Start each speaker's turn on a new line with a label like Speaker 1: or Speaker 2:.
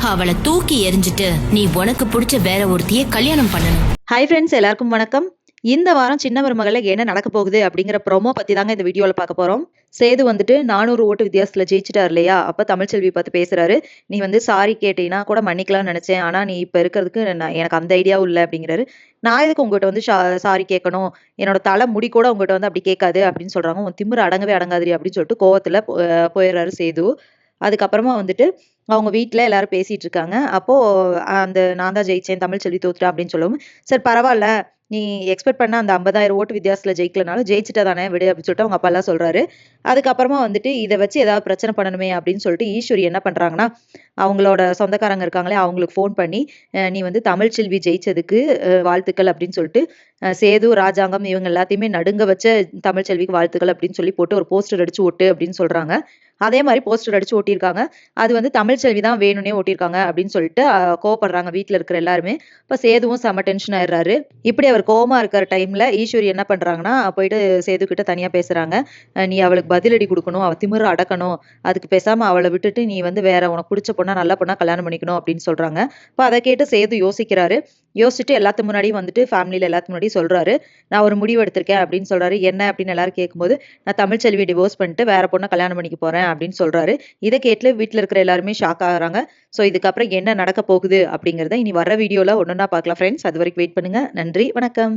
Speaker 1: அவளை தூக்கி எறிஞ்சிட்டு நீ உனக்கு பிடிச்ச வேற ஒருத்திய கல்யாணம் பண்ணணும்.
Speaker 2: ஹாய் ஃப்ரெண்ட்ஸ், எல்லாருக்கும் வணக்கம். இந்த வாரம் சின்ன மருமகளை என்ன நடக்க போகுது அப்படிங்கிற ப்ரோமோ பத்தி தாங்க இந்த வீடியோல பார்க்க போறோம். சேது வந்துட்டு 400 ஓட்டு வித்தியாசத்துல ஜெயிச்சிட்டார் இல்லையா? அப்ப தமிழ்ச்செல்வி பார்த்து பேசுறாரு. நீ வந்து சாரி கேட்டீங்கன்னா கூட மன்னிக்கலாம்னு நினைச்சேன். ஆனா நீ இப்ப இருக்கிறதுக்கு எனக்கு அந்த ஐடியாவும் இல்லை அப்படிங்கிறாரு. நான் எதுக்கு உங்ககிட்ட வந்து சாரி கேட்கணும்? என்னோட தலை முடி கூட உங்ககிட்ட வந்து அப்படி கேட்காது அப்படின்னு சொல்றாங்க. உன் திமிரு அடங்கவே அடங்காதிரி அப்படின்னு சொல்லிட்டு கோவத்துல போயிடுறாரு சேது. அதுக்கப்புறமா வந்துட்டு அவங்க வீட்ல எல்லாரும் பேசிட்டு இருக்காங்க. அப்போ அந்த நான் தான் ஜெயிச்சேன், தமிழ்ச்செல்வி தோத்துட்டா அப்படின்னு சொல்லவும், சரி பரவால்ல. நீ எக்ஸ்பெக்ட் பண்ண அந்த 50,000 ஓட்டு வித்தியாசத்துல ஜெயிக்கலனாலும் ஜெயிச்சுட்டா தானே விடு அப்படின்னு சொல்லிட்டு அவங்க அப்பாலாம் சொல்றாரு. அதுக்கப்புறமா வந்துட்டு இத வச்சு ஏதாவது பிரச்சனை பண்ணணுமே அப்படின்னு சொல்லிட்டு ஈஸ்வரி என்ன பண்றாங்கன்னா, அவங்களோட சொந்தக்காரங்க இருக்காங்களே அவங்களுக்கு ஃபோன் பண்ணி, நீ வந்து தமிழ்ச்செல்வி ஜெயிச்சதுக்கு வாழ்த்துக்கள் அப்படின்னு சொல்லிட்டு, சேது, ராஜாங்கம் இவங்க எல்லாத்தையுமே நடுங்க வச்ச தமிழ்ச்செல்விக்கு வாழ்த்துக்கள் அப்படின்னு சொல்லி போட்டு ஒரு போஸ்டர் அடிச்சு ஒட்டு அப்படின்னு சொல்றாங்க. அதே மாதிரி போஸ்டர் அடிச்சு ஒட்டியிருக்காங்க. அது வந்து தமிழ்ச்செல்வி தான் வேணும்னே ஒட்டியிருக்காங்க அப்படின்னு சொல்லிட்டு கோவப்படுறாங்க வீட்ல இருக்கிற எல்லாருமே. இப்ப சேதுவும் செம டென்ஷன் ஆயிடுறாரு. இப்படி அவர் கோவமா இருக்கிற டைம்ல ஈஸ்வரி என்ன பண்றாங்கன்னா, போயிட்டு சேது கிட்ட தனியா பேசுறாங்க. நீ அவளுக்கு பதிலடி கொடுக்கணும், அவ திமிர அடக்கணும், அதுக்கு பேசாம அவளை விட்டுட்டு நீ வந்து வேற உனக்கு பிடிச்ச பொண்ணா நல்ல பொண்ணா கல்யாணம் பண்ணிக்கணும் அப்படின்னு சொல்றாங்க. இப்ப அதை கேட்டு சேது யோசிக்கிறாரு. யோசிச்சுட்டு எல்லாத்து முன்னாடியும் வந்துட்டு ஃபேமிலியில எல்லாத்து முன்னாடியும் சொல்றாரு. நான் ஒரு முடிவு எடுத்திருக்கேன் அப்படின்னு சொல்றாரு. என்ன அப்படின்னு எல்லாரும் கேட்கும்போது, நான் தமிழ்ச்செல்வி டிவோர்ஸ் பண்ணிட்டு வேற பொண்ணை கல்யாணம் பண்ணிக்க போறேன் அப்படின்னு சொல்றாரு. இதை கேட்டு வீட்டுல இருக்கிற எல்லாருமே ஷாக் ஆகுறாங்க. ஸோ இதுக்கப்புறம் என்ன நடக்க போகுது அப்படிங்கிறத இனி வர வீடியோல ஒன்னொன்னா பார்க்கலாம் ஃப்ரெண்ட்ஸ். அது வரைக்கும் வெயிட் பண்ணுங்க. நன்றி, வணக்கம்.